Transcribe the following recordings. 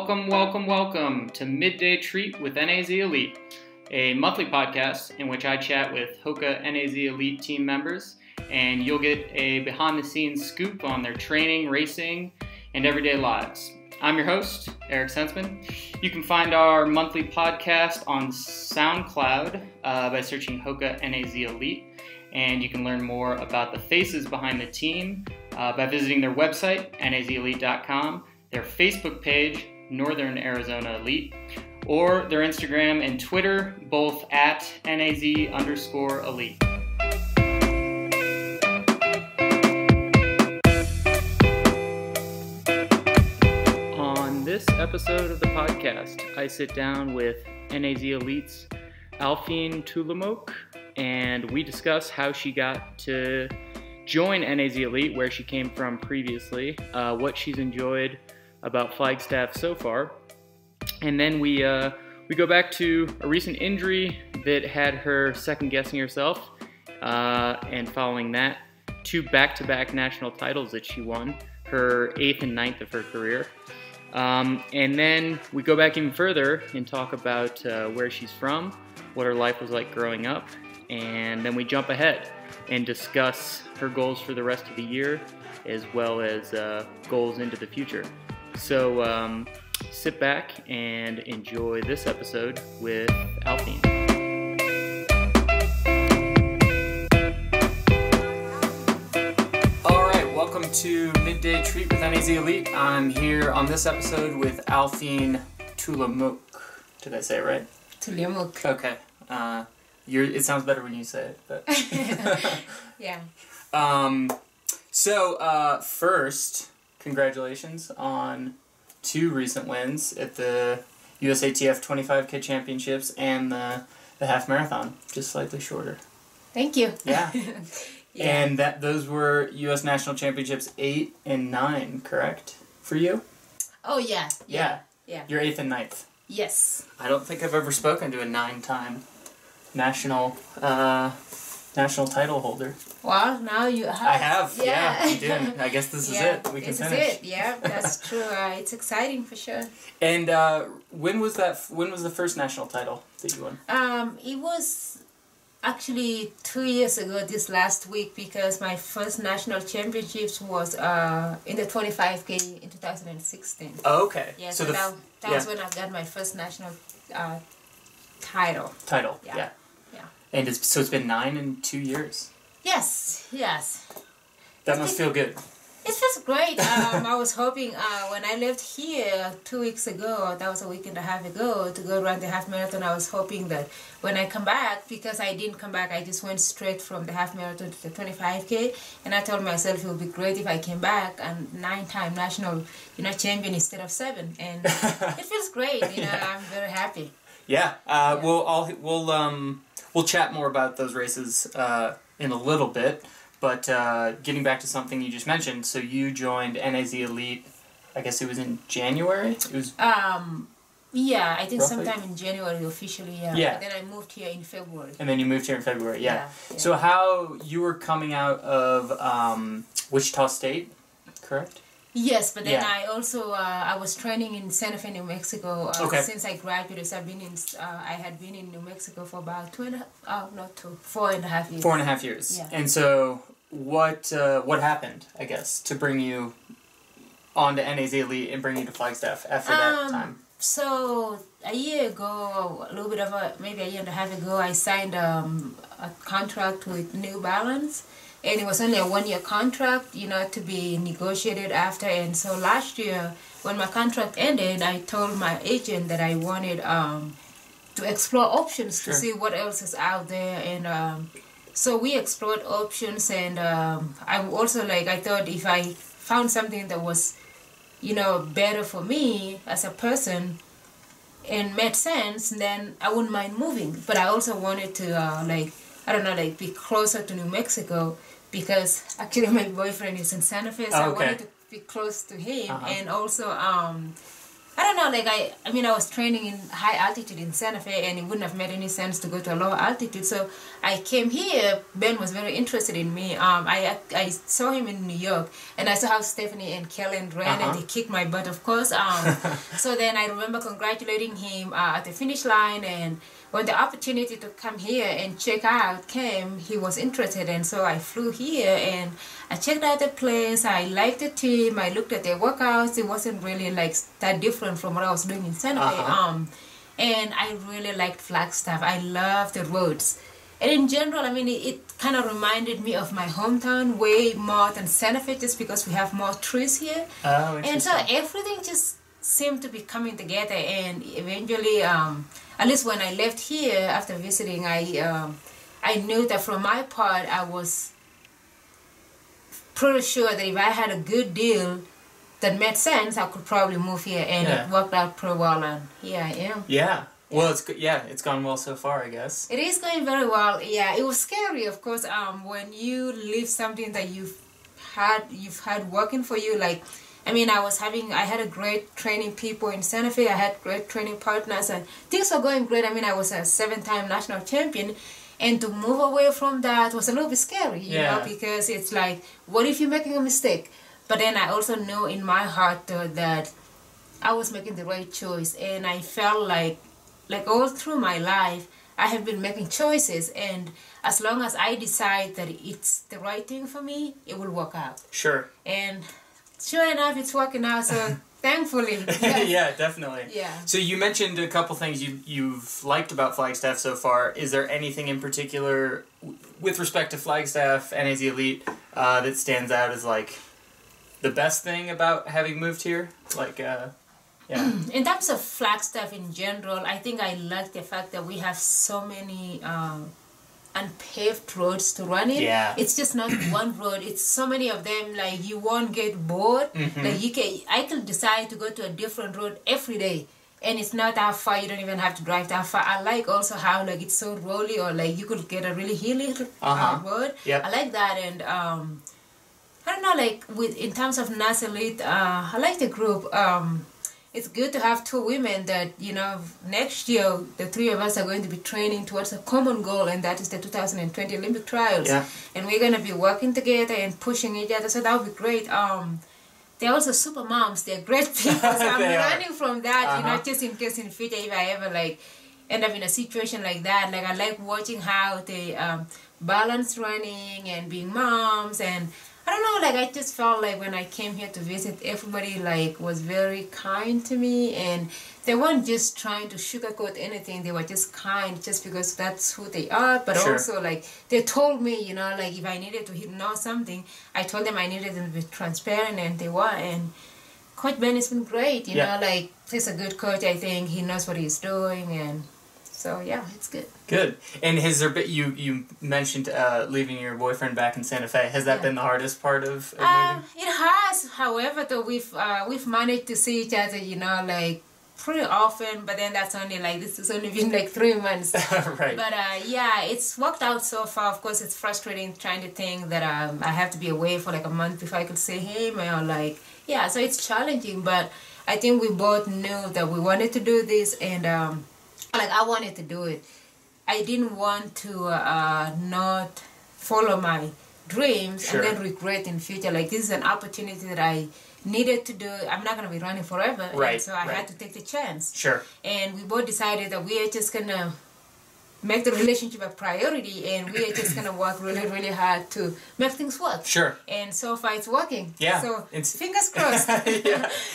Welcome to Midday Treat with NAZ Elite, a monthly podcast in which I chat with HOKA NAZ Elite team members, and you'll get a behind-the-scenes scoop on their training, racing, and everyday lives. I'm your host, Eric Senseman. You can find our monthly podcast on SoundCloud by searching HOKA NAZ Elite, and you can learn more about the faces behind the team by visiting their website, nazelite.com, their Facebook page, Northern Arizona Elite, or their Instagram and Twitter, both at NAZ_Elite. On this episode of the podcast, I sit down with NAZ Elite's Aliphine Tuliamuk, and we discuss how she got to join NAZ Elite, where she came from previously, what she's enjoyed about Flagstaff so far, and then we go back to a recent injury that had her second-guessing herself, and following that, two back-to-back national titles that she won, her 8th and 9th of her career. And then we go back even further and talk about where she's from, what her life was like growing up, and then we jump ahead and discuss her goals for the rest of the year, as well as goals into the future. So sit back and enjoy this episode with Aliphine. Alright, welcome to Midday Treat with NAZ Elite. I'm here on this episode with Aliphine Tuliamuk. Did I say it right? Tuliamuk. Okay. It sounds better when you say it, but yeah. So first, congratulations on 2 recent wins at the USATF 25K Championships and the half marathon, just slightly shorter. Thank you. Yeah. Yeah. And those were US National Championships 8 and 9, correct? For you? Oh, yeah. Yeah. Yeah. You're 8th and 9th. Yes. I don't think I've ever spoken to a 9-time national title holder. Well, now you have. I have, yeah, I did. I guess this is it. We can finish. This is it, yeah, that's true. It's exciting for sure. And when was the first national title that you won? It was actually 2 years ago this last week, because my first national championships was in the 25K in 2016. Oh, okay. Yeah, so that was when I got my first national title. Yeah. And so it's been 9 and 2 years. Yes. That must feel good. It feels great. I was hoping when I left here 2 weeks ago, that was a week and a half ago, to go run the half marathon. I was hoping that when I come back, because I didn't come back, I just went straight from the half marathon to the 25K, and I told myself it would be great if I came back and 9-time national, champion instead of 7, and it feels great. I'm very happy. Yeah. We'll chat more about those races in a little bit, but getting back to something you just mentioned, so you joined NAZ Elite, I guess it was in January? It was yeah, I think roughly? Sometime in January officially, yeah. Yeah. But then I moved here in February. And then you moved here in February, yeah. Yeah. So how you were coming out of Wichita State, correct? Yes, but then Yeah. I also I was training in Santa Fe, New Mexico. Okay. Since I graduated, so I had been in New Mexico for about 4.5 years. 4.5 years. Yeah. And so what happened, I guess, to bring you on to NAZ Elite and bring you to Flagstaff after that time? So a year ago, maybe a year and a half ago, I signed a contract with New Balance. And it was only a 1-year contract, to be negotiated after. And so last year, when my contract ended, I told my agent that I wanted to explore options to see what else is out there. And so we explored options. And I also, I thought if I found something that was, better for me as a person and made sense, then I wouldn't mind moving. But I also wanted to, be closer to New Mexico, because actually my boyfriend is in Santa Fe, so I wanted to be close to him. And also I don't know, like I mean, I was training in high altitude in Santa Fe, and it wouldn't have made any sense to go to a lower altitude. So I came here. Ben was very interested in me. I saw him in New York, and I saw how Stephanie and Kellen ran, and they kicked my butt, of course. So then I remember congratulating him at the finish line, and when the opportunity to come here and check out came, he was interested, and so I flew here and I checked out the place. I liked the team. I looked at their workouts. It wasn't really like that different from what I was doing in Santa Fe. And I really liked Flagstaff. I love the roads. And in general, I mean, it kind of reminded me of my hometown way more than Santa Fe, just because we have more trees here. Oh, and so everything just seemed to be coming together, and eventually, at least when I left here after visiting, I knew that from my part, I was pretty sure that if I had a good deal that made sense, I could probably move here, and it worked out pretty well, and here I am. Yeah. Well, it's gone well so far, I guess. It is going very well. Yeah, it was scary, of course, when you leave something that you've had working for you. Like, I mean, I had a great training people in Santa Fe. I had great training partners, and things were going great. I mean, I was a 7-time national champion, and to move away from that was a little bit scary, you know, because it's like, what if you're making a mistake? But then I also know in my heart, though, that I was making the right choice, and I felt like all through my life, I have been making choices, and as long as I decide that it's the right thing for me, it will work out. Sure. And sure enough, it's working out, so thankfully. Yes. Yeah, definitely. Yeah. So you mentioned a couple things you've liked about Flagstaff so far. Is there anything in particular with respect to Flagstaff, NAZ Elite, that stands out as like the best thing about having moved here? Like, yeah. In terms of Flagstaff in general, I think I like the fact that we have so many unpaved roads to run in. Yeah. It's just not one road. It's so many of them, like you won't get bored. Like I can decide to go to a different road every day, and it's not that far. You don't even have to drive that far. I like also how like it's so rolly, or like you could get a really hilly road. Yep. I like that, and I don't know, like in terms of NAZ Elite, I like the group. It's good to have two women that, you know, next year the three of us are going to be training towards a common goal, and that is the 2020 Olympic trials. Yeah. And we're going to be working together and pushing each other, so that would be great. They're also super moms. They're great people, so I'm learning from that, you know, just in case in the future if I ever like end up in a situation like that. Like I like watching how they balance running and being moms, and I don't know, like I just felt like when I came here to visit, everybody like was very kind to me, and they weren't just trying to sugarcoat anything. They were just kind just because that's who they are, but also like they told me, you know, like if I needed to know something, I told them I needed them to be transparent, and they were. And Coach Ben has been great, you know, like he's a good coach. I think he knows what he's doing, and so yeah, it's good. Good. And has there been, you mentioned leaving your boyfriend back in Santa Fe. Has that been the hardest part of moving? It has. However, though we've managed to see each other, you know, like pretty often. But then that's only like this has only been like 3 months. Right. But yeah, it's worked out so far. Of course, it's frustrating trying to think that I have to be away for like a month before I could see him, or like so it's challenging. But I think we both knew that we wanted to do this, and like I wanted to do it. I didn't want to not follow my dreams and then regret in future. Like this is an opportunity that I needed to do. I'm not going to be running forever. Right. And so I had to take the chance. Sure. And we both decided that we are just going to make the relationship a priority, and we are just going to work really, really hard to make things work. Sure. And so far it's working. Yeah. So fingers crossed.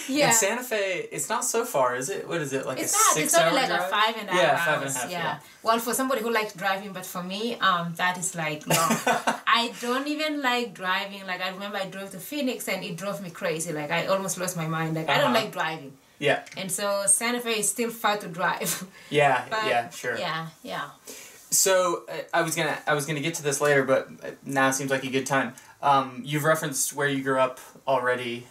Yeah. In Santa Fe, it's not so far, is it? What is it, like it's a not. 6 It's only hour like drive? a 5.5 hours. 5.5. Yeah. Well, for somebody who likes driving, but for me, that is like long. I don't even like driving. Like I remember I drove to Phoenix, and it drove me crazy. Like I almost lost my mind. Like I don't like driving. Yeah. And so Santa Fe is still far to drive. Yeah. But, yeah. Sure. Yeah. So I was gonna get to this later, but now seems like a good time. You've referenced where you grew up already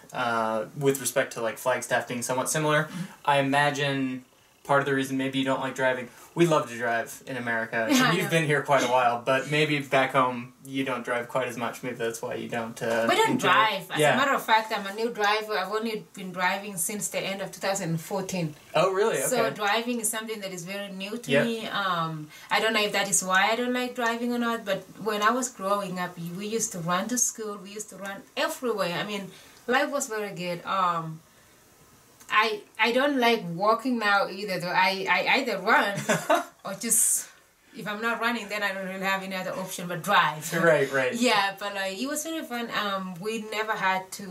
with respect to like Flagstaff being somewhat similar. I imagine part of the reason maybe you don't like driving. We love to drive in America. And you've been here quite a while, but maybe back home you don't drive quite as much. Maybe that's why you don't We don't drive. As a matter of fact, I'm a new driver. I've only been driving since the end of 2014. Oh, really? Okay. So driving is something that is very new to me. I don't know if that is why I don't like driving or not, but when I was growing up, we used to run to school. We used to run everywhere. I mean, life was very good. I don't like walking now either, though. I either run or just, if I'm not running, then I don't really have any other option but drive. Right. Yeah, but it was really fun. We never had to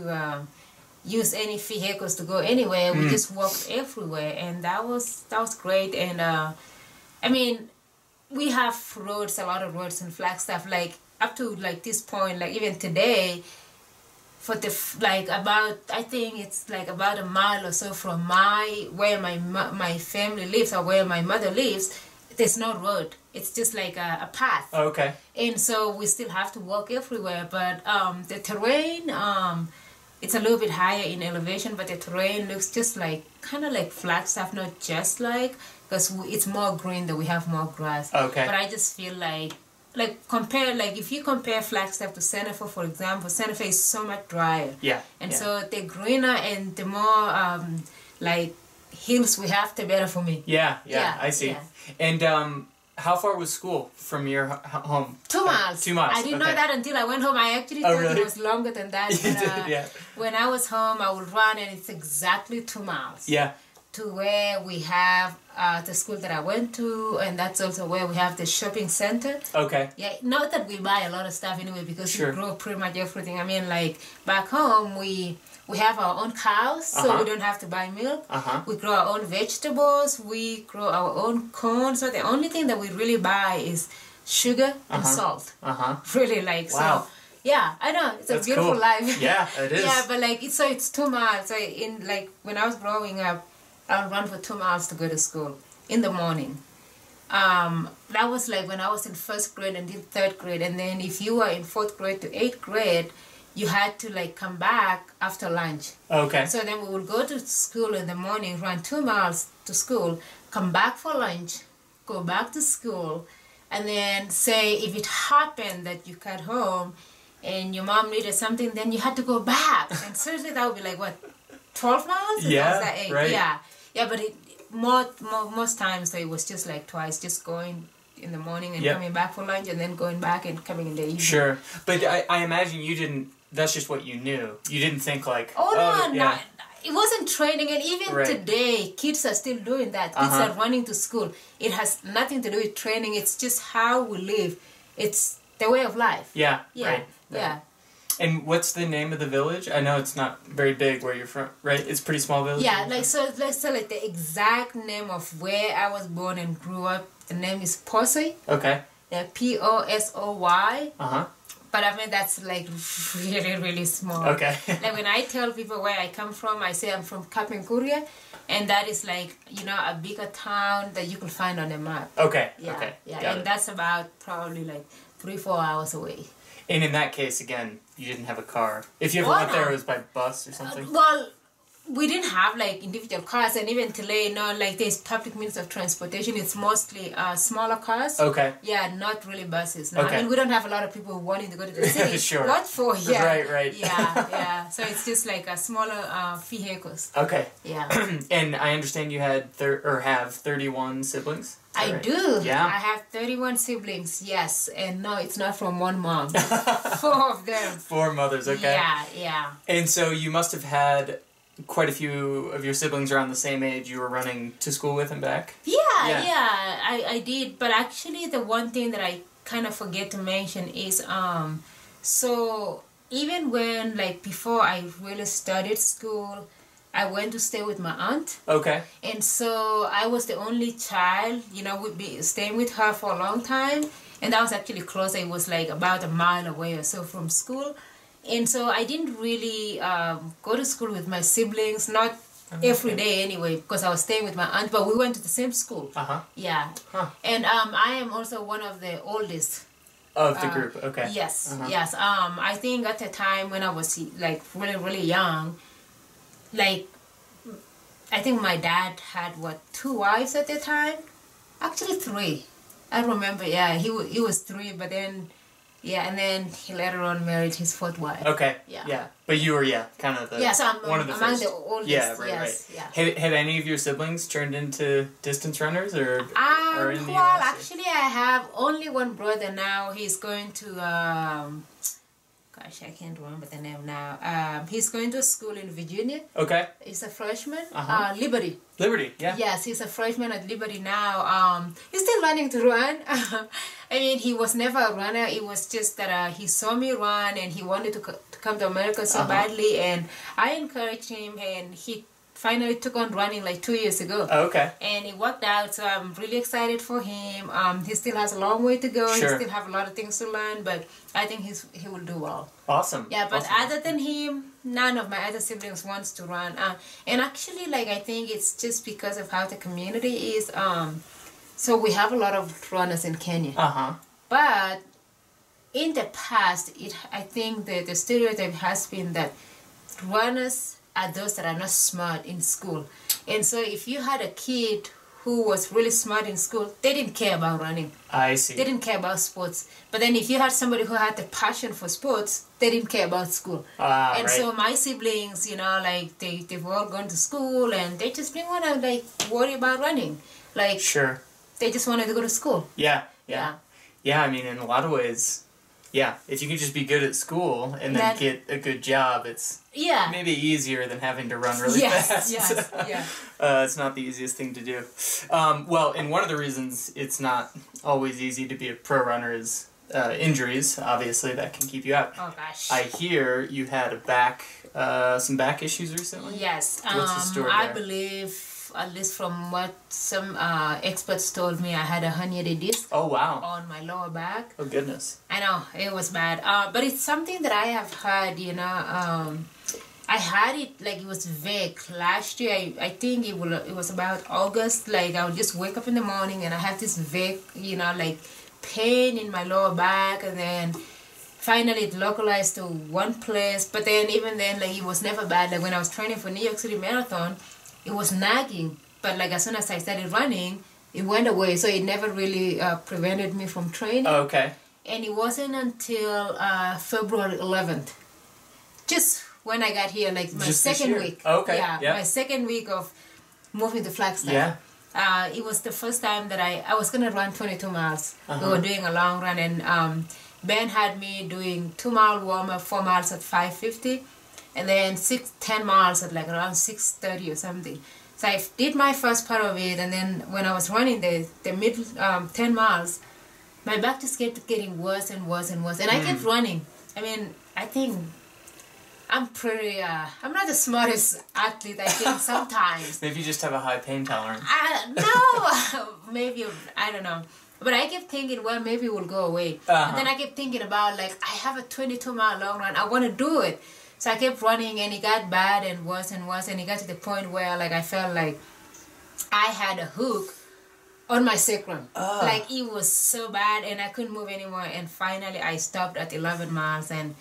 use any vehicles to go anywhere. We just walked everywhere, and that was great. And I mean, we have roads, a lot of roads in Flagstaff, like up to like this point, like even today, for the I think it's like about a mile or so from where my family lives, or where my mother lives. There's no road. It's just like a path. Oh, okay. And so we still have to walk everywhere. But the terrain, it's a little bit higher in elevation, but the terrain looks just like, kind of like Flagstaff, not just like, because it's more green, that we have more grass. Okay. But I just feel like if you compare Flagstaff to Santa Fe, for example, Santa Fe is so much drier. Yeah. And so the greener and the more hills we have, the better for me. Yeah, I see. Yeah. And how far was school from your home? 2 miles. 2 miles. I didn't know that until I went home. I actually thought really? it was longer than that. You did, yeah. When I was home, I would run, and it's exactly 2 miles. Yeah. To where we have the school that I went to, and that's also where we have the shopping center. Okay. Yeah, not that we buy a lot of stuff anyway, because Sure. we grow pretty much everything. I mean, like back home, we have our own cows, so we don't have to buy milk. We grow our own vegetables. We grow our own corn. So the only thing that we really buy is sugar and salt. Really, like, wow. so. Yeah, I know, it's That's a beautiful cool. life. Yeah, it is. Yeah, but like it's 2 miles. So when I was growing up, I would run for 2 miles to go to school in the morning. That was like when I was in 1st grade until 3rd grade, and then if you were in 4th grade to 8th grade, you had to like come back after lunch. Okay. So then we would go to school in the morning, run 2 miles to school, come back for lunch, go back to school, and then say if it happened that you got home and your mom needed something, then you had to go back. And seriously, that would be like, what, 12 miles? Yeah, that 8? right. Yeah, but most times it was just like twice, just going in the morning and coming back for lunch, and then going back and coming in the evening. Sure. But I imagine you didn't, that's just what you knew. You didn't think like, No. It wasn't training, and even today, kids are still doing that. Kids are running to school. It has nothing to do with training. It's just how we live. It's the way of life. Yeah. Yeah. Right. And what's the name of the village? I know it's not very big where you're from, right? It's a pretty small village. Yeah, like so. Let's say like the exact name of where I was born and grew up. The name is Posoy. Okay. Yeah, Posoy. But I mean that's like really, really small. Okay. Like when I tell people where I come from, I say I'm from Kapinkuria, and that is like, you know, a bigger town that you could find on a map. Okay. Yeah. Okay. Yeah, and that's about probably like 3-4 hours away. And in that case, again, you didn't have a car. If you ever went there, it was by bus or something? Well, we didn't have like individual cars, and even today, no, like there's public means of transportation. It's mostly smaller cars. Okay. Yeah, not really buses. No, Okay. I mean, we don't have a lot of people wanting to go to the city. Sure. What for? Yeah. Right. Yeah. So it's just like a smaller vehicles. Okay. Yeah. And I understand you had have 31 siblings? I right? do. Yeah. I have 31 siblings, yes. And no, it's not from one mom. 4 of them. 4 mothers, okay. Yeah. And so you must have had quite a few of your siblings around the same age you were running to school with and back? Yeah. I did. But actually the one thing that I kind of forget to mention is, so even when, like, before I really started school, I went to stay with my aunt. Okay. And so I was the only child, you know, would be staying with her for a long time. And that was actually close. It was like about a mile away or so from school. And so I didn't really go to school with my siblings, not every day anyway, because I was staying with my aunt, but we went to the same school. Yeah. And I am also one of the oldest. Of the group, okay. Yes, yes. I think at the time when I was like really, really young, like I think my dad had, 2 wives at the time? Actually 3. I remember, yeah, he was 3, but then, yeah, and then he later on married his 4th wife. Okay, yeah. But you were, kind of the so I'm one of the among first. the oldest, Yeah, right, yes, right. Yeah. Have any of your siblings turned into distance runners or in the Well, US, actually, I have only one brother now. He's going to, gosh, I can't remember the name now. He's going to school in Virginia. Okay. He's a freshman. Liberty, yeah. Yes, he's a freshman at Liberty now. He's still learning to run. I mean, he was never a runner. It was just that he saw me run and he wanted to come to America so badly. And I encouraged him, and he finally took on running like 2 years ago. Oh, okay. And it worked out, so I'm really excited for him. He still has a long way to go. Sure. He still have a lot of things to learn, but I think he will do well. Awesome. Yeah, but awesome. other than him, none of my other siblings wants to run. And actually, like, I think it's just because of how the community is. So we have a lot of runners in Kenya. But in the past, I think the stereotype has been that runners are those that are not smart in school. And so if you had a kid who was really smart in school, they didn't care about running. I see. They didn't care about sports. But then if you had somebody who had the passion for sports, they didn't care about school. And right. so my siblings, like they've all gone to school and they just didn't want to like worry about running. Like, sure. They just wanted to go to school. Yeah. I mean, in a lot of ways, if you can just be good at school and then get a good job, it's maybe easier than having to run really fast. It's not the easiest thing to do. Well, and one of the reasons it's not always easy to be a pro runner is injuries. Obviously, that can keep you out. Oh gosh. I hear you had some back issues recently. Yes. What's the story I there? believe, at least from what some experts told me, I had a herniated disc. Oh wow. On my lower back. Oh goodness. I know, it was bad. But it's something that I have had, I had it, like, it was vague. Last year, I think it was about August. Like, I would just wake up in the morning and I have this vague, like, pain in my lower back. And then finally it localized to one place. But then, even then, like, it was never bad. Like, when I was training for New York City Marathon, it was nagging. But, like, as soon as I started running, it went away. So it never really prevented me from training. Oh, okay. And it wasn't until February 11th. Just when I got here, like my second week. Okay. Yeah, my second week of moving to Flagstaff. Yeah. It was the first time that I was going to run 22 miles. We were doing a long run, and Ben had me doing 2-mile warm-up, 4 miles at 5:50, and then 10 miles at like around 6:30 or something. So I did my first part of it, and then when I was running the middle 10 miles, my back just kept getting worse and worse and worse. And I kept running. I mean, I think I'm pretty, I'm not the smartest athlete, I think, sometimes. Maybe you just have a high pain tolerance. No, maybe, I don't know. But I kept thinking, well, maybe it will go away. And then I kept thinking about, like, I have a 22-mile long run. I want to do it. So I kept running, and it got bad and worse, and it got to the point where, like, I felt like I had a hook on my sacrum. Like, it was so bad, and I couldn't move anymore. And finally, I stopped at 11 miles, and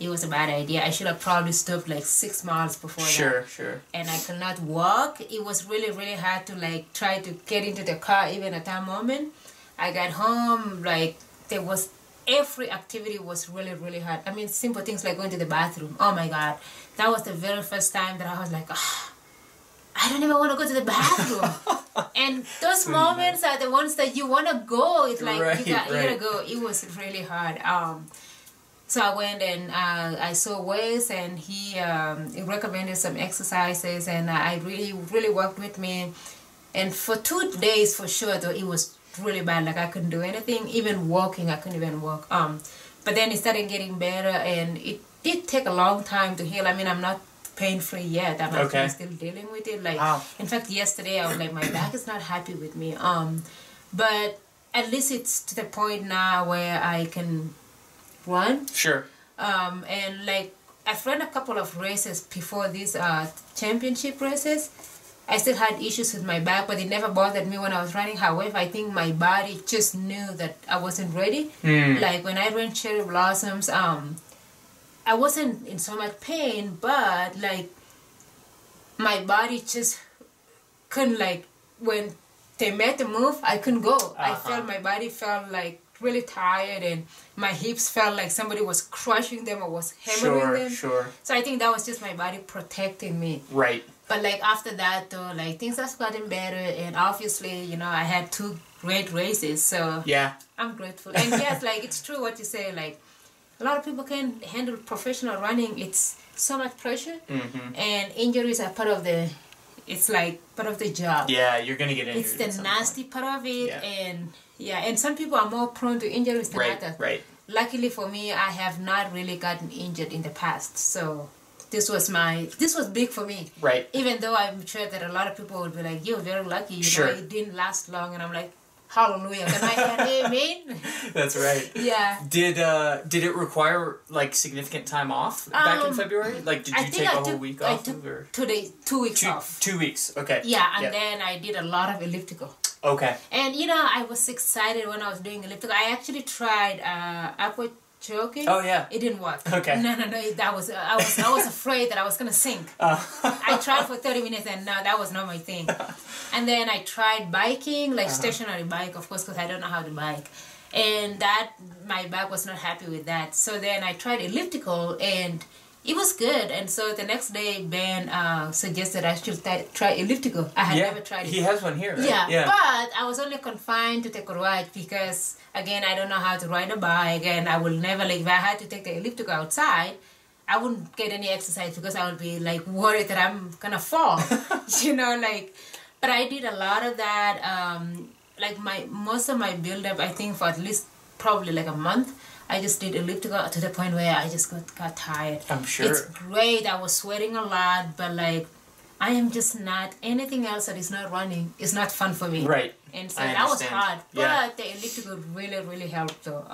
it was a bad idea. I should have probably stopped like 6 miles before that. Sure. And I could not walk. It was really, really hard to like try to get into the car even at that moment. I got home, like there was, every activity was really, really hard. I mean, simple things like going to the bathroom. Oh my God. That was the very first time that I was like, I don't even want to go to the bathroom. And those moments are the ones that you want to go. It's like, you gotta go. It was really hard. So I went and I saw Wes, and he recommended some exercises, and I really worked with me. And for 2 days, for sure, though, it was really bad. Like, I couldn't do anything. Even walking, I couldn't even walk. But then it started getting better, and it did take a long time to heal. I mean, I'm not pain-free yet. I'm actually still dealing with it. Like, in fact, yesterday, I was like, my back is not happy with me. But at least it's to the point now where I can run. Sure. And like, I've run a couple of races before these championship races. I still had issues with my back, but it never bothered me when I was running. However, I think my body just knew that I wasn't ready. Like when I ran Cherry Blossoms, I wasn't in so much pain, but like my body just couldn't, like, when they made the move, I couldn't go. I felt my body felt like really tired, and my hips felt like somebody was crushing them or was hammering them. Sure. So I think that was just my body protecting me. Right. But like after that though, like things have gotten better, and obviously, you know, I had 2 great races, so yeah, I'm grateful. And yes, like it's true what you say, like a lot of people can handle professional running. It's so much pressure, and injuries are part of the, it's like part of the job. Yeah, you're gonna get injured. It's the nasty part of it, and some people are more prone to injuries than others. Right. Luckily for me, I have not really gotten injured in the past, so this was big for me. Right. Even though I'm sure that a lot of people would be like, you're very lucky, you sure. know, it didn't last long, and I'm like, hallelujah, can I get amen? That's right. Yeah. Did it require like significant time off back in February? Like, did you take a whole week off? I took 2 weeks off. 2 weeks, okay. Yeah, and then I did a lot of elliptical. Okay. And you know, I was excited when I was doing elliptical. I actually tried upward choking. Oh yeah. It didn't work. Okay. No. That was I was afraid that I was gonna sink. I tried for 30 minutes and no, that was not my thing. And then I tried biking, like stationary bike, of course, because I don't know how to bike. And that my back was not happy with that. So then I tried elliptical and it was good. And so the next day, Ben suggested I should try elliptical. I had never tried it. He has one here, right? Yeah, but I was only confined to take a ride because, again, I don't know how to ride a bike, and I will never, like, if I had to take the elliptical outside, I wouldn't get any exercise because I would be, like, worried that I'm gonna fall, you know, like, but I did a lot of that, like, most of my build-up, I think, for at least probably, like, a month, I just did elliptical to the point where I just got tired. I'm sure. It's great. I was sweating a lot, but like, I am just not, anything else that is not running is not fun for me. Right. And so that was hard. But the elliptical really, really helped though.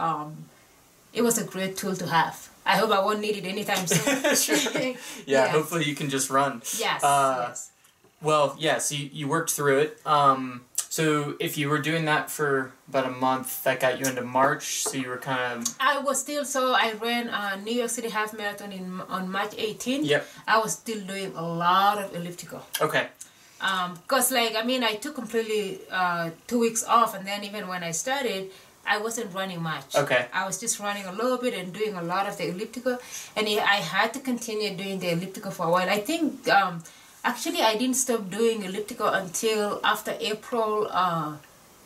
It was a great tool to have. I hope I won't need it anytime soon. Sure. Yeah, hopefully you can just run. Yes, yes. Well, yeah, so you worked through it. So if you were doing that for about a month, that got you into March, so you were kind of... I ran New York City Half Marathon on March 18th. Yep. I was still doing a lot of elliptical. Okay. Because, like, I mean, I took completely 2 weeks off, and then even when I started, I wasn't running much. Okay. I was just running a little bit and doing a lot of the elliptical, and I had to continue doing the elliptical for a while. I think... actually, I didn't stop doing elliptical until after April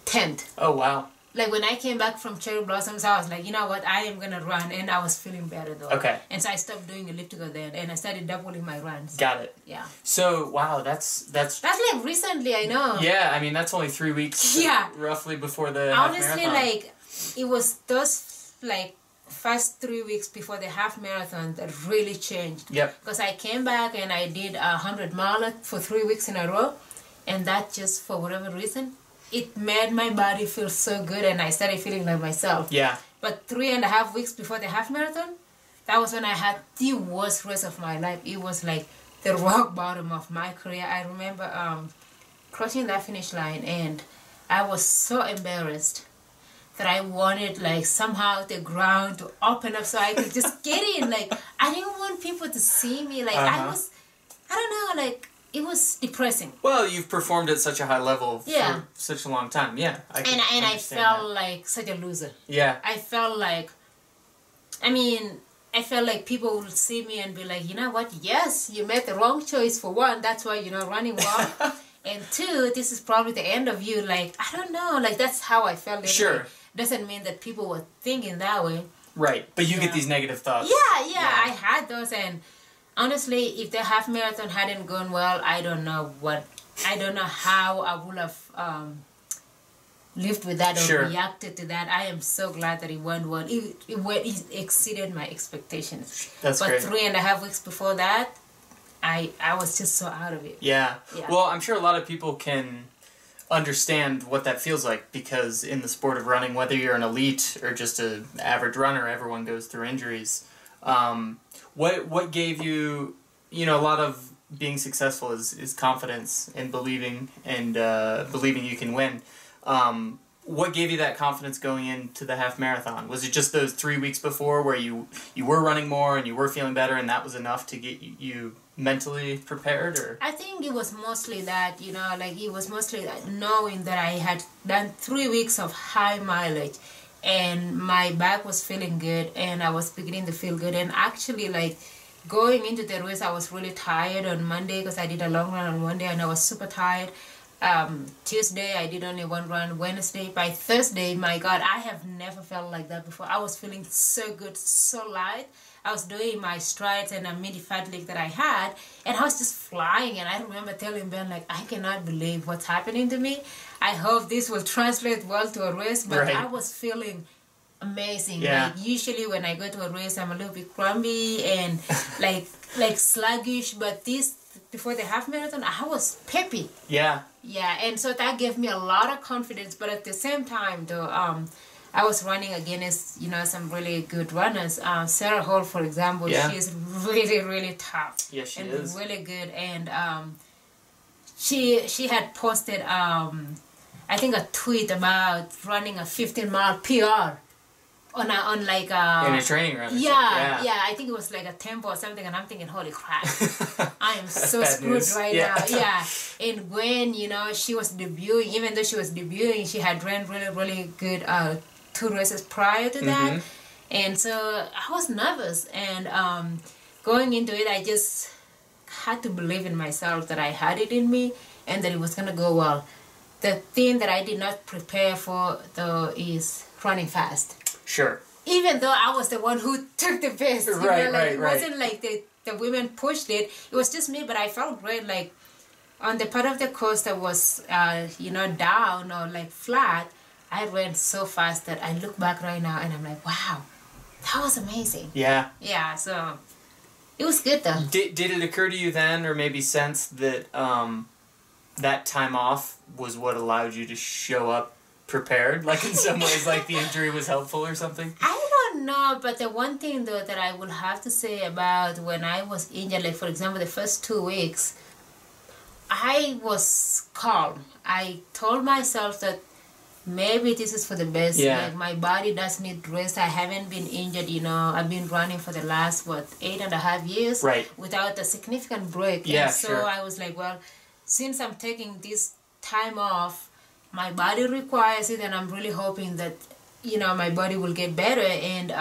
10th. Oh, wow. Like, when I came back from Cherry Blossoms, I was like, you know what, I am going to run. And I was feeling better, though. Okay. And so I stopped doing elliptical then, and I started doubling my runs. Got it. Yeah. So, wow, that's like recently, I know. Yeah, I mean, that's only 3 weeks. Yeah. Roughly before the half honestly, marathon. like, it was those, like, first 3 weeks before the half marathon that really changed. Yep. Because I came back and I did 100-mile for 3 weeks in a row, and that just, for whatever reason, it made my body feel so good, and I started feeling like myself. Yeah. But 3.5 weeks before the half marathon, that was when I had the worst race of my life. It was like the rock bottom of my career. I remember crossing that finish line, and I was so embarrassed that I wanted, like, somehow the ground to open up so I could just get in. Like, I didn't want people to see me. Like, I don't know, like, it was depressing. Well, you've performed at such a high level for such a long time. Yeah. I felt like such a loser. Yeah. I felt like people would see me and be like, you know what, yes, you made the wrong choice for one, that's why you're not running well. And two, this is probably the end of you. Like, I don't know, like, that's how I felt. Anyway. Sure. Doesn't mean that people were thinking that way. Right, but you get these negative thoughts. Yeah, I had those, and honestly, if the half marathon hadn't gone well, I don't know how I would have lived with that or reacted to that. I am so glad that it went well. It exceeded my expectations. That's great. But 3.5 weeks before that, I was just so out of it. Yeah. Well, I'm sure a lot of people can understand what that feels like, because in the sport of running, whether you're an elite or just an average runner, everyone goes through injuries. What gave you, a lot of being successful is confidence and believing you can win. What gave you that confidence going into the half marathon? Was it just those 3 weeks before where you were running more and you were feeling better, and that was enough to get you mentally prepared, or? I think it was mostly that, you know, like it was mostly knowing that I had done 3 weeks of high mileage and my back was feeling good and I was beginning to feel good. And actually, like, going into the race, I was really tired on Monday because I did a long run on Monday and I was super tired. Tuesday, I did only one run. Wednesday, by Thursday, my God, I have never felt like that before. I was feeling so good, so light. I was doing my strides and a mini fat lift that I had, and I was just flying. And I remember telling Ben, like, I cannot believe what's happening to me. I hope this will translate well to a race, but right. I was feeling amazing. Yeah. Like, usually when I go to a race, I'm a little bit grumpy and like sluggish, but this, before the half marathon, I was peppy. Yeah. Yeah, and so that gave me a lot of confidence, but at the same time, though, I was running against, you know, some really good runners. Sarah Hall, for example, she's really, really tough. Yes, she and is. Really good. And she had posted, I think, a tweet about running a 15-mile PR on like in a training run. Yeah, I think it was like a tempo or something, and I'm thinking, holy crap, I am so screwed right now. Yeah, and when, you know, she was debuting, even though she was debuting, she had ran really, really good 2 races prior to that, and so I was nervous. And going into it, I just had to believe in myself that I had it in me and that it was gonna go well. The thing that I did not prepare for, though, is running fast. Sure. Even though I was the one who took the best, you know, like, it wasn't like the women pushed it. It was just me, but I felt great. Like, on the part of the course that was, you know, down or like flat, I ran so fast that I look back right now and I'm like, wow, that was amazing. Yeah. Yeah, so it was good though. Did it occur to you then, or maybe sense that that time off was what allowed you to show up prepared? Like, in some ways, like the injury was helpful or something? I don't know, but the one thing though that I will have to say about when I was injured, like for example, the first 2 weeks, I was calm. I told myself that maybe this is for the best. Yeah. Like, my body does need rest. I haven't been injured, you know. I've been running for the last, 8.5 years? Right. Without a significant break. Yeah, and so sure. I was like, well, since I'm taking this time off, my body requires it, and I'm really hoping that, you know, my body will get better, and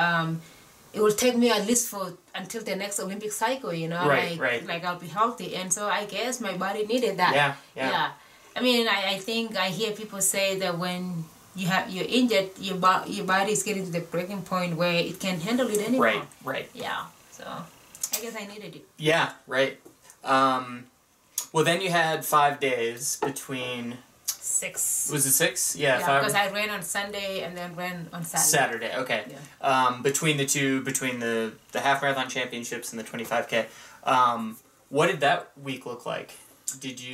it will take me at least until the next Olympic cycle, you know. Right. Like I'll be healthy, and so I guess my body needed that. Yeah. I mean, I think I hear people say that when you're injured, your body is getting to the breaking point where it can't handle it anymore. Right. Yeah. So I guess I needed it. Yeah. Right. Well, then you had 5 days between. 6. Was it 6? Yeah, 5. Because I ran on Sunday and then ran on Saturday. Saturday, okay. Yeah. Between the two, between the half marathon championships and the 25K, what did that week look like? Did you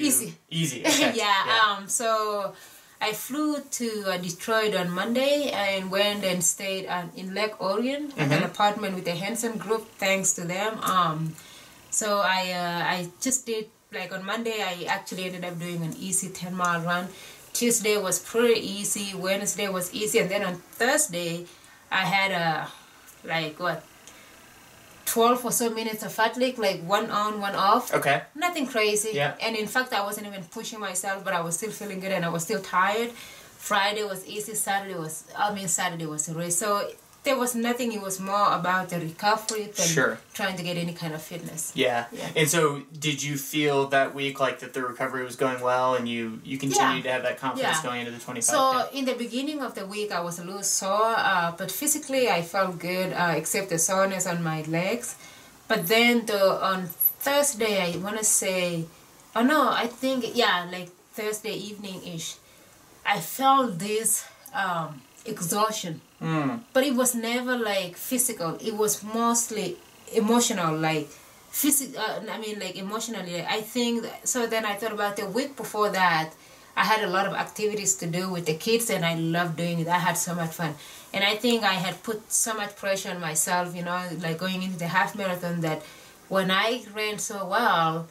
easy? Okay. Yeah. So I flew to Detroit on Monday and went and stayed in Lake Orion at an apartment with the Hanson Group. Thanks to them. So I just did. Like on Monday, I actually ended up doing an easy 10-mile run. Tuesday was pretty easy. Wednesday was easy. And then on Thursday, I had 12 or so minutes of fat lift, like 1 on, 1 off. Okay. Nothing crazy. Yeah. And in fact, I wasn't even pushing myself, but I was still feeling good and I was still tired. Friday was easy. Saturday was a race. So there was nothing. It was more about the recovery than trying to get any kind of fitness. Yeah. And so did you feel that week like that the recovery was going well and you continued to have that confidence going into the 25K? So in the beginning of the week, I was a little sore, but physically I felt good, except the soreness on my legs. But then on Thursday, I want to say, like Thursday evening-ish, I felt this exhaustion. But it was never like physical. It was mostly emotional, like emotionally. I think so. Then I thought about the week before that. I had a lot of activities to do with the kids, and I loved doing it. I had so much fun, and I think I had put so much pressure on myself. You know, like going into the half marathon. That when I ran so well,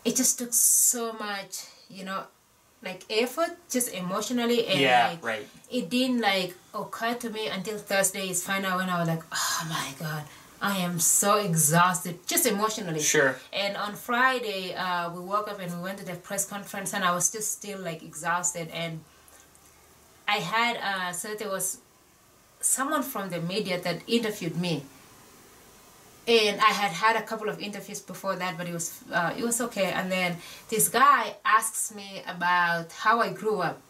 it just took so much. You know, like effort, just emotionally, and it didn't like occur to me until Thursday is final when I was like, oh my God, I am so exhausted, just emotionally. Sure. And on Friday, we woke up and we went to the press conference, and I was just still like exhausted. And I had, so there was someone from the media that interviewed me. And I had a couple of interviews before that, but it was okay. And then this guy asks me about how I grew up.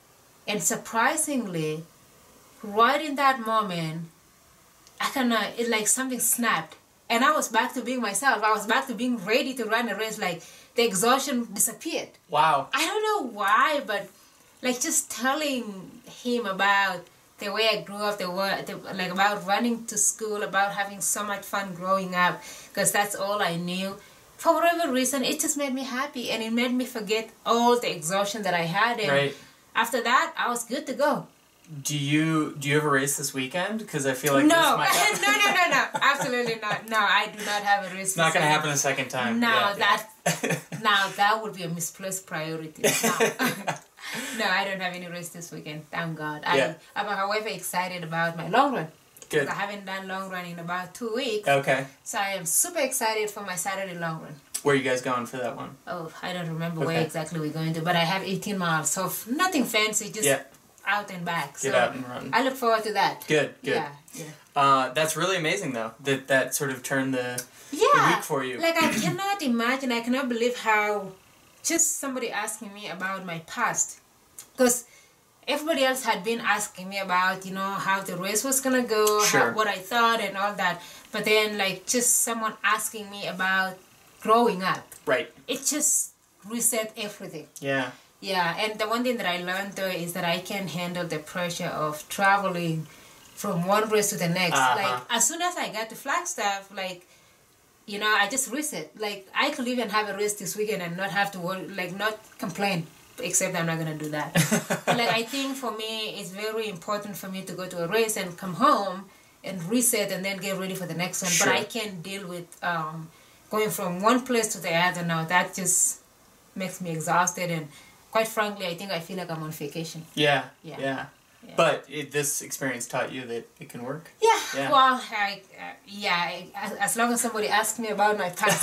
And surprisingly, right in that moment, it like something snapped. And I was back to being myself. I was back to being ready to run a race. Like, the exhaustion disappeared. Wow. I don't know why, but like just telling him about the way I grew up, like about running to school, about having so much fun growing up, because that's all I knew. For whatever reason, it just made me happy, and it made me forget all the exhaustion that I had. And right. After that, I was good to go. Do you have a race this weekend? Because I feel like no, this might no, absolutely not. No, I do not have a race. It's not going to happen a second time. No, that would be a misplaced priority. No, I don't have any race this weekend. Thank God. I'm however excited about my long run. Good. I haven't done long run in about 2 weeks. Okay. So I am super excited for my Saturday long run. Where are you guys going for that one? Oh, I don't remember where exactly we're going to, but I have 18 miles, so nothing fancy, just out and back. Get out and run. I look forward to that. Good. Yeah. That's really amazing, though, that sort of turned the week for you. Like, I cannot imagine, I cannot believe how just somebody asking me about my past. Because everybody else had been asking me about, how the race was going to go, what I thought and all that. But then, like, just someone asking me about growing up. Right. It just reset everything. Yeah. Yeah, and the one thing that I learned though is that I can handle the pressure of traveling from one race to the next. Like, as soon as I got to Flagstaff, like, I just reset. Like, I could even have a race this weekend and not have to worry, like, not complain. Except I'm not going to do that. But, like, I think for me, it's very important for me to go to a race and come home and reset and then get ready for the next one. But I can't deal with going from one place to the other now. That just makes me exhausted, and quite frankly, I think I feel like I'm on vacation. Yeah. But this experience taught you that it can work? Yeah. Well, as long as somebody asks me about my past.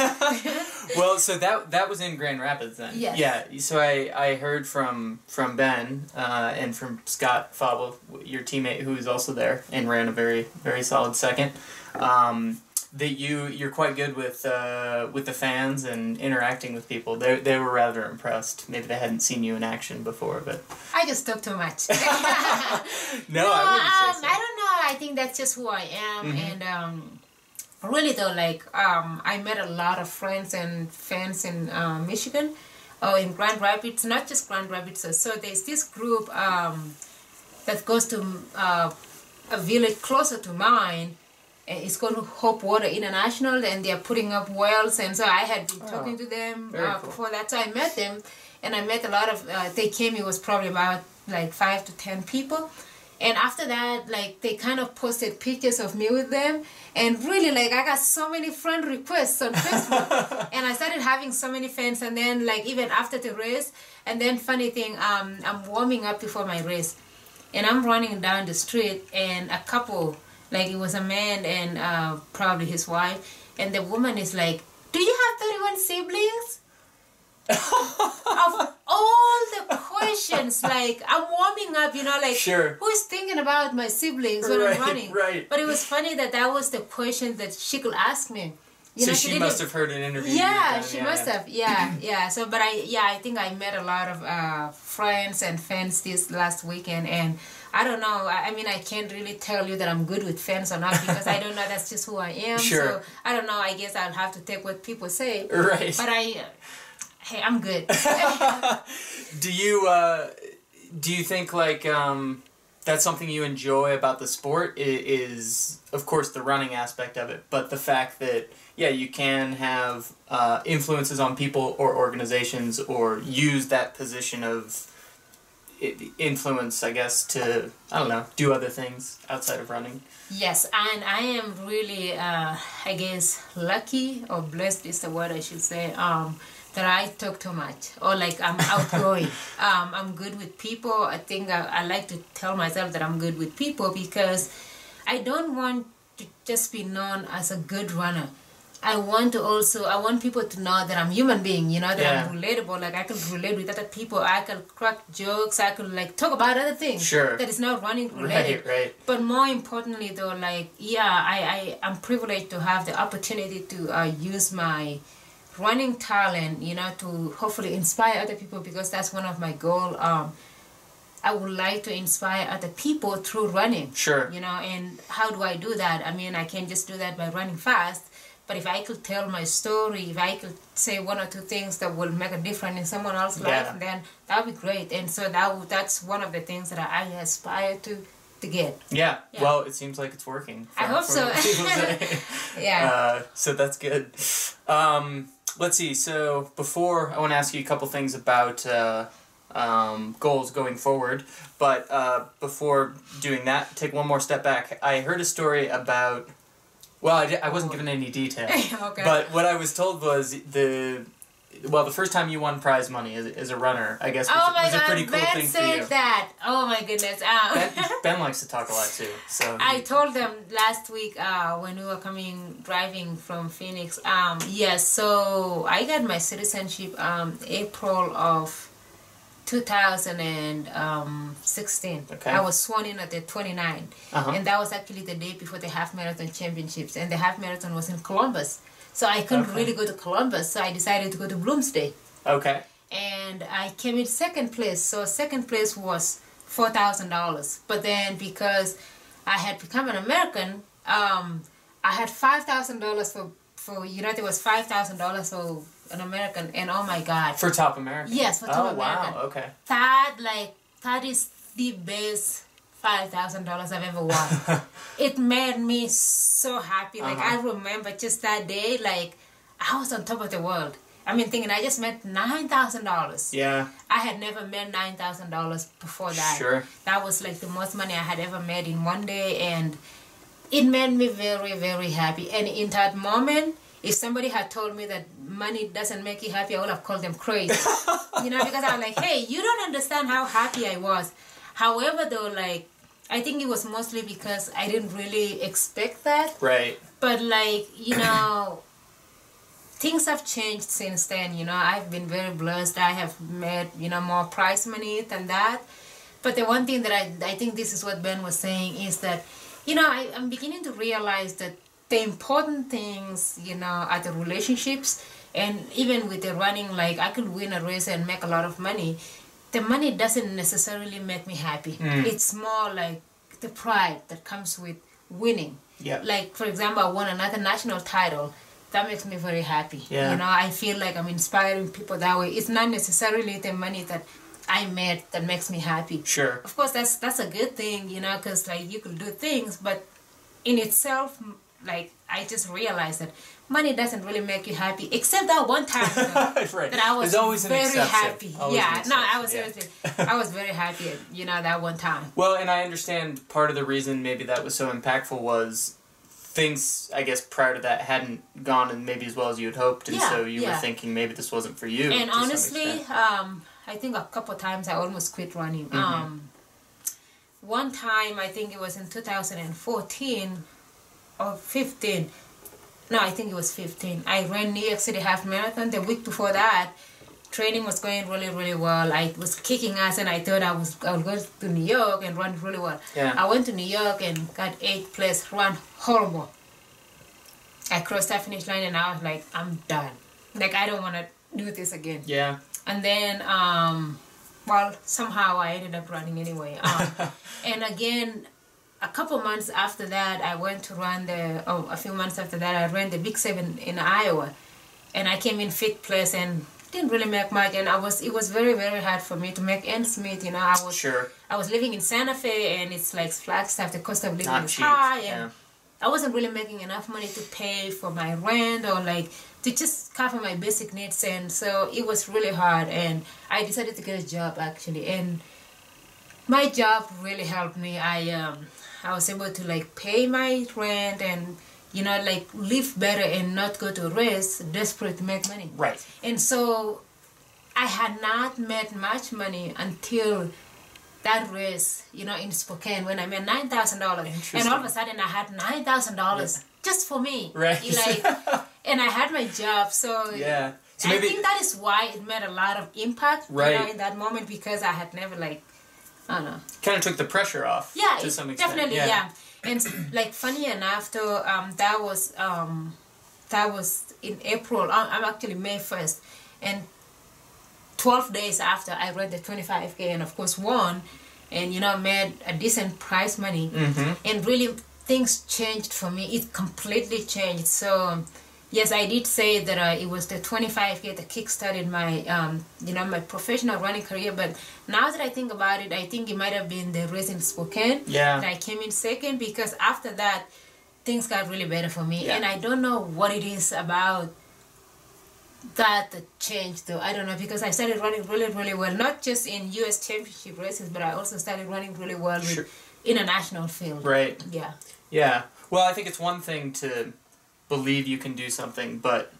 Well, so that was in Grand Rapids then? Yes. Yeah, so I heard from Ben and from Scott Fauble, your teammate who was also there and ran a very, very solid second, that you're quite good with the fans and interacting with people. They were rather impressed. Maybe they hadn't seen you in action before, but I just talk too much. No, I wouldn't say so. I don't know. I think that's just who I am, and really though, like I met a lot of friends and fans in Michigan, in Grand Rapids. Not just Grand Rapids. So there's this group that goes to a village closer to mine. It's called Hope Water International, and they're putting up wells. And so I had been talking to them before that. So I met them, and I met a lot of. They came. It was probably about like 5 to 10 people, and after that, like they kind of posted pictures of me with them, and really, like I got so many friend requests on Facebook, and I started having so many fans. And then, like even after the race, and then funny thing, I'm warming up before my race, and I'm running down the street, and a couple. Like, it was a man and probably his wife. And the woman is like, do you have 31 siblings? Of all the questions, like, I'm warming up, like, who's thinking about my siblings when I'm running? Right. But it was funny that was the question that she could ask me. So she must have heard an interview. Yeah, she must have. Yeah. So, but I think I met a lot of friends and fans this last weekend, and I don't know. I mean, I can't really tell you that I'm good with fans or not because I don't know. That's just who I am. Sure. So I don't know. I guess I'll have to take what people say. Right. But hey, I'm good. Do you think like that's something you enjoy about the sport is of course the running aspect of it, but the fact that you can have influences on people or organizations or use that position of influence, I guess, to, I don't know, do other things outside of running. Yes, and I am really, I guess, lucky or blessed is the word I should say, that I talk too much or like I'm outgoing. I'm good with people. I think I like to tell myself that I'm good with people because I don't want to just be known as a good runner. I want people to know that I'm a human being, you know, that I'm relatable. Like, I can relate with other people. I can crack jokes. I can, like, talk about other things. Sure. That is not running related. Right. But more importantly, though, like, I'm privileged to have the opportunity to use my running talent, you know, to hopefully inspire other people, because that's one of my goals. I would like to inspire other people through running. Sure. You know, and how do I do that? I mean, I can't just do that by running fast. But if I could tell my story, if I could say one or two things that will make a difference in someone else's life, then that would be great. And so that's one of the things that I aspire to get. Yeah. Well, it seems like it's working. I hope so. So that's good. Let's see. So before, I want to ask you a couple things about goals going forward. But before doing that, take one more step back. I heard a story about... Well, I wasn't given any detail. Okay. But what I was told was the first time you won prize money as a runner, I guess, was a pretty cool thing for you. Ben said that. Oh my goodness. Ben likes to talk a lot too. So I told them last week when we were driving from Phoenix. Yes, so I got my citizenship April of 2016. Okay. I was sworn in at the 29, and that was actually the day before the half marathon championships, and the half marathon was in Columbus, so I couldn't really go to Columbus, so I decided to go to Bloomsday. Okay. And I came in second place, so second place was $4,000, but then because I had become an American, I had $5,000 for United was $5,000 for an American, and oh my God. For top American? Yes, for top American. Oh, wow, okay. That is the best $5,000 I've ever won. It made me so happy. Like, I remember just that day, like, I was on top of the world. I mean, thinking I just made $9,000. Yeah. I had never made $9,000 before that. Sure. That was like the most money I had ever made in one day, and it made me very, very happy. And in that moment, if somebody had told me that money doesn't make you happy, I would have called them crazy. You know, because I'm like, hey, you don't understand how happy I was. However, though, like, I think it was mostly because I didn't really expect that. Right. But, like, you know, things have changed since then. You know, I've been very blessed. I have made, you know, more prize money than that. But the one thing that I think this is what Ben was saying is that, you know, I'm beginning to realize that the important things, you know, are the relationships. And even with the running, like, I could win a race and make a lot of money. The money doesn't necessarily make me happy. It's more like the pride that comes with winning. Yeah. Like, for example, I won another national title. That makes me very happy. Yeah. You know, I feel like I'm inspiring people that way. It's not necessarily the money that I made that makes me happy. Sure. Of course, that's a good thing, you know, because, like, you could do things, but in itself, like, I just realized that money doesn't really make you happy, except that one time, you know, right. that I was very happy. I was very happy, you know, that one time. Well, and I understand part of the reason maybe that was so impactful was things, I guess, prior to that hadn't gone and maybe as well as you had hoped, and so you were thinking maybe this wasn't for you. And honestly, I think a couple of times I almost quit running. One time, I think it was in 2014 or 15. No, I think it was 15. I ran New York City half marathon. The week before that, training was going really, really well. I was kicking ass, and I thought I would go to New York and run really well. Yeah. I went to New York and got 8th place, ran horrible. I crossed that finish line, and I was like, I'm done. Like, I don't want to do this again. Yeah. And then, well, somehow I ended up running anyway. And again, a couple months after that, I went to run a few months after that, I ran the Big 7 in Iowa. And I came in 5th place and didn't really make much. And it was very, very hard for me to make ends meet. You know, I was living in Santa Fe, and it's like Flagstaff, the cost of living is high. And I wasn't really making enough money to pay for my rent or like to just cover my basic needs. And so it was really hard. And I decided to get a job, actually. And my job really helped me. I was able to like pay my rent and, you know, like live better and not go to a race desperate to make money. Right. And so I had not made much money until that race, you know, in Spokane when I made $9,000, and all of a sudden I had $9,000 just for me, right? Like, and I had my job, so yeah. So I think that is why it made a lot of impact, right, you know, in that moment, because I had never, like, I don't know, kind of took the pressure off. Yeah, to some extent. Definitely, yeah. And like, funny enough, though, that was in April. I'm actually May 1st, and 12 days after I ran the 25K, and of course won, and you know, made a decent prize money, and really things changed for me. It completely changed. So yes, I did say that it was the 25K that kickstarted my you know, my professional running career. But now that I think about it, I think it might have been the race in Spokane that I came in second, because after that things got really better for me. And I don't know what it is about that changed, though. I don't know, because I started running really, really well, not just in US championship races, but I also started running really well with international field. Right. Yeah. Yeah. Well, I think it's one thing to believe you can do something, but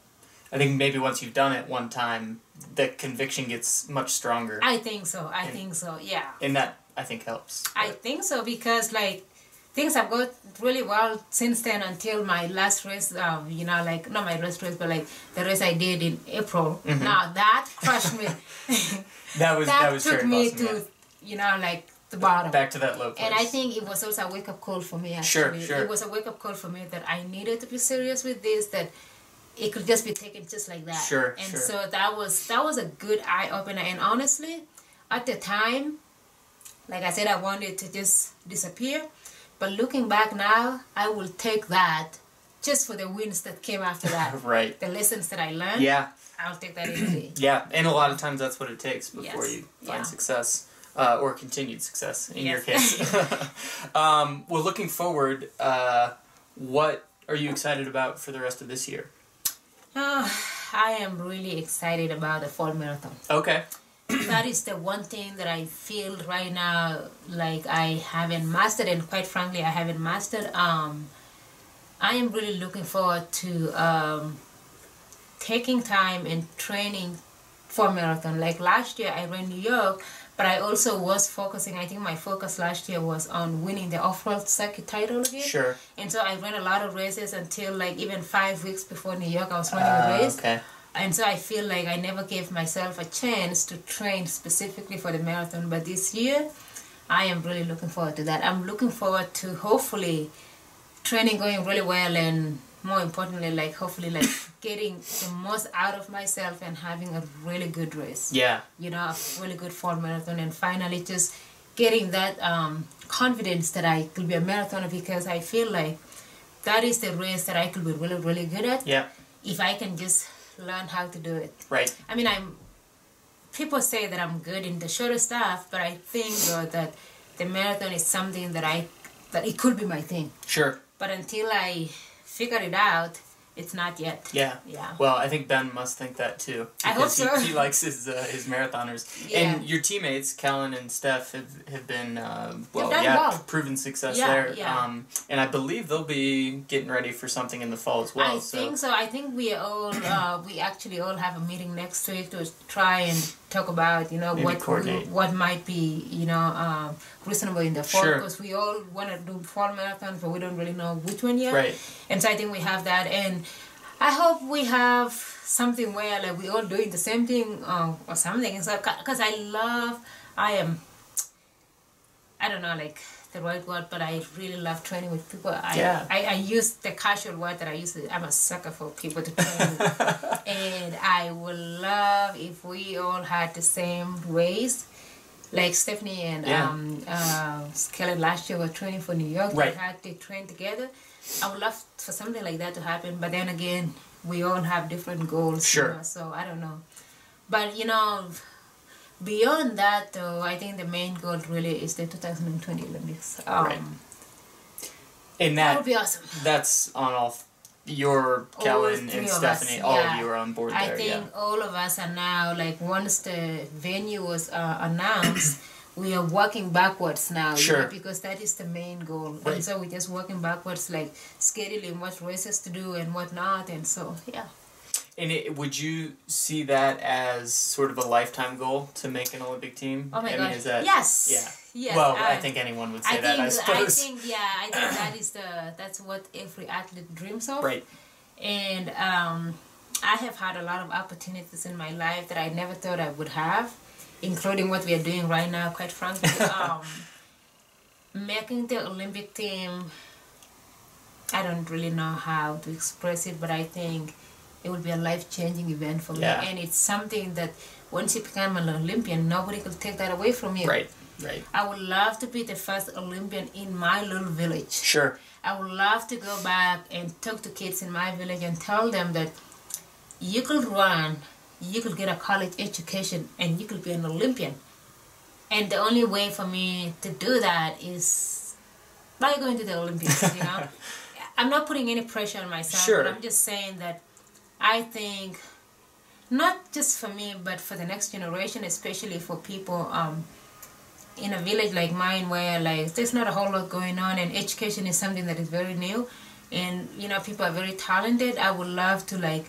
I think maybe once you've done it one time, the conviction gets much stronger. I think so. I think so. Yeah. And that, I think, helps. I think so, because like things have gone really well since then until my last race, you know, like, not my last race, but like the race I did in April. Now that crushed me. that took me to, you know, like the bottom. Back to that low place. And I think it was also a wake-up call for me, actually. Sure. It was a wake-up call for me that I needed to be serious with this, that it could just be taken just like that. So that was a good eye-opener. And honestly, at the time, like I said, I wanted to just disappear. But looking back now, I will take that just for the wins that came after that. Right. The lessons that I learned. Yeah. I'll take that any day. Yeah, and a lot of times that's what it takes before you find success. Or continued success, in your case. Well, looking forward, what are you excited about for the rest of this year? I am really excited about the fall marathon. Okay. That is the one thing that I feel right now like I haven't mastered, and quite frankly, I haven't mastered. I am really looking forward to taking time and training for marathon. Like last year, I ran New York, but I also was focusing, I think my focus last year was on winning the off-road circuit title again. Sure. And so I ran a lot of races until like even 5 weeks before New York, I was running a race. Okay. And so I feel like I never gave myself a chance to train specifically for the marathon. But this year, I am really looking forward to that. I'm looking forward to hopefully training going really well, and more importantly, like hopefully like getting the most out of myself and having a really good race. Yeah. You know, a really good fall marathon, and finally just getting that confidence that I could be a marathoner, because I feel like that is the race that I could be really, really good at. Yeah. If I can just learn how to do it. Right. I mean, people say that I'm good in the shorter stuff, but I think though that the marathon is something that it could be my thing. Sure. But until I figure it out, it's not yet. Yeah. Well, I think Ben must think that too. I hope so. He likes his marathoners. Yeah. And your teammates, Callan and Steph, have been proven success there. Yeah. And I believe they'll be getting ready for something in the fall as well. I think so. I think we all we actually all have a meeting next week to try and talk about, you know, what might be, you know, reasonable in the fall, because we all want to do fall marathon, but we don't really know which one yet. Right. And so I think we have that, and I hope we have something where like we all doing the same thing or something. So because I don't know like the right word, but I really love training with people. I use the casual word that I use. I'm a sucker for people to train with. And I would love if we all had the same ways. Like Stephanie and Kelly last year were training for New York. Right. They trained together. I would love for something like that to happen. But then again, we all have different goals. Sure. You know, so I don't know. But, you know, beyond that, though, I think the main goal really is the 2020 Olympics. Right. And that would be awesome. That's on all your Callan and Stephanie, all of you are on board there. I think all of us are now, like, once the venue was announced, we are working backwards now. Sure. You know, because that is the main goal. Right. And so we're just working backwards, like, scheduling what races to do and what not. And so, yeah. And would you see that as sort of a lifetime goal to make an Olympic team? Oh my God! Is that, yes. Yeah. Yes. Well, I think anyone would say that. I suppose. I think that's what every athlete dreams of. Right. And I have had a lot of opportunities in my life that I never thought I would have, including what we are doing right now. Quite frankly, making the Olympic team. I don't really know how to express it, but I think it would be a life-changing event for me. And it's something that once you become an Olympian, nobody could take that away from you. Right. I would love to be the first Olympian in my little village. Sure. I would love to go back and talk to kids in my village and tell them that you could run, you could get a college education, and you could be an Olympian. And the only way for me to do that is by going to the Olympics, you know? I'm not putting any pressure on myself, but I'm just saying that I think, not just for me, but for the next generation, especially for people in a village like mine where like there's not a whole lot going on and education is something that is very new and, you know, people are very talented. I would love to, like,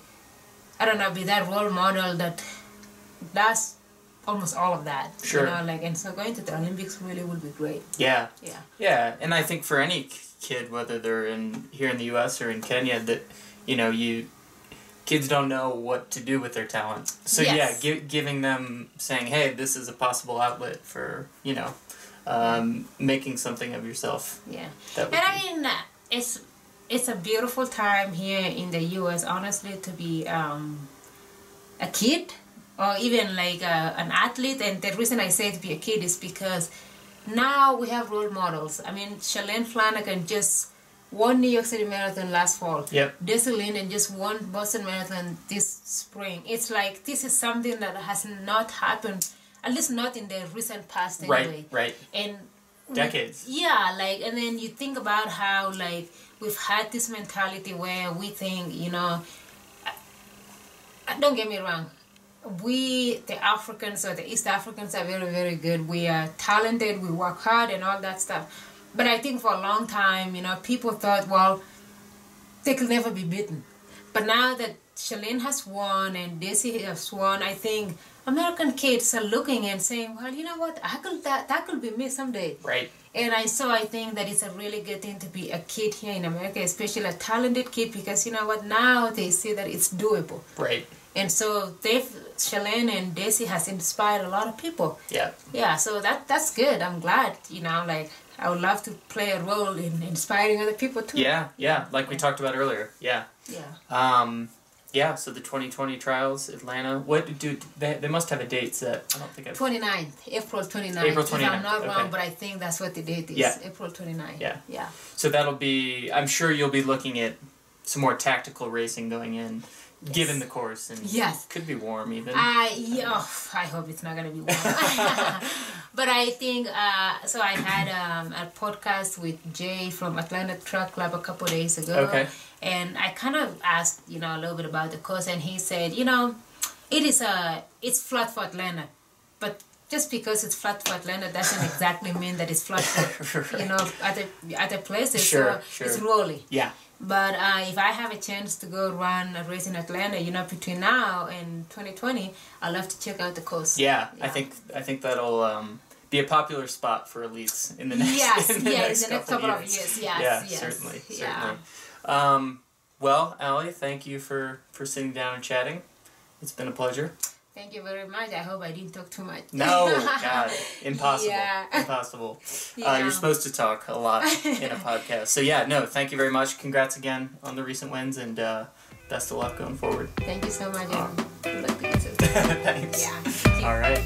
I don't know, be that role model that does almost all of that. Sure. You know, like, and so going to the Olympics really would be great. Yeah. And I think for any kid, whether they're here in the U.S. or in Kenya, that, you know, kids don't know what to do with their talent. So giving them, saying, hey, this is a possible outlet for, you know, making something of yourself. Yeah. I mean, it's a beautiful time here in the U.S., honestly, to be a kid or even like an athlete. And the reason I say to be a kid is because now we have role models. I mean, Shalane Flanagan just won New York City Marathon last fall. Yep. Desi Linden just won Boston Marathon this spring. It's like this is something that has not happened, at least not in the recent past anyway. Right. And decades. And then you think about how like we've had this mentality where we think, you know, don't get me wrong, we, the Africans or the East Africans are very, very good. We are talented, we work hard and all that stuff. But I think for a long time, you know, people thought, well, they could never be beaten. But now that Shalane has won and Desi has won, I think American kids are looking and saying, well, you know what, that could be me someday. Right. And I think that it's a really good thing to be a kid here in America, especially a talented kid, because you know what, now they see that it's doable. Right. And so Shalane and Desi has inspired a lot of people. Yeah. Yeah, so that's good. I'm glad, you know, like I would love to play a role in inspiring other people too. Yeah, like we talked about earlier. Yeah. So the 2020 trials, Atlanta. What do they must have a date set? I don't think I've... 29th, April 29th. April 29th. If I'm not wrong, but I think that's what the date is. Yeah. April 29th. Yeah. So that'll be, I'm sure you'll be looking at some more tactical racing going in. Yes. Given the course, and could be warm even. I hope it's not going to be warm. But I think, so I had a podcast with Jay from Atlanta Track Club a couple of days ago. Okay. And I kind of asked, you know, a little bit about the course, and he said, you know, it's flat for Atlanta. But just because it's flat for Atlanta doesn't exactly mean that it's flat for, right. You know, other places. Sure. It's rolly. Yeah. But if I have a chance to go run a race in Atlanta, you know, between now and 2020, I'll have to check out the course. Yeah. I think that'll be a popular spot for elites in the next in the next couple of years. Yes. Certainly. Well, Ali, thank you for sitting down and chatting. It's been a pleasure. Thank you very much. I hope I didn't talk too much. No, God, impossible. Yeah. Impossible. You're supposed to talk a lot in a podcast. So thank you very much. Congrats again on the recent wins, and best of luck going forward. Thank you so much. Good luck to you too. Thanks. Yeah. All right.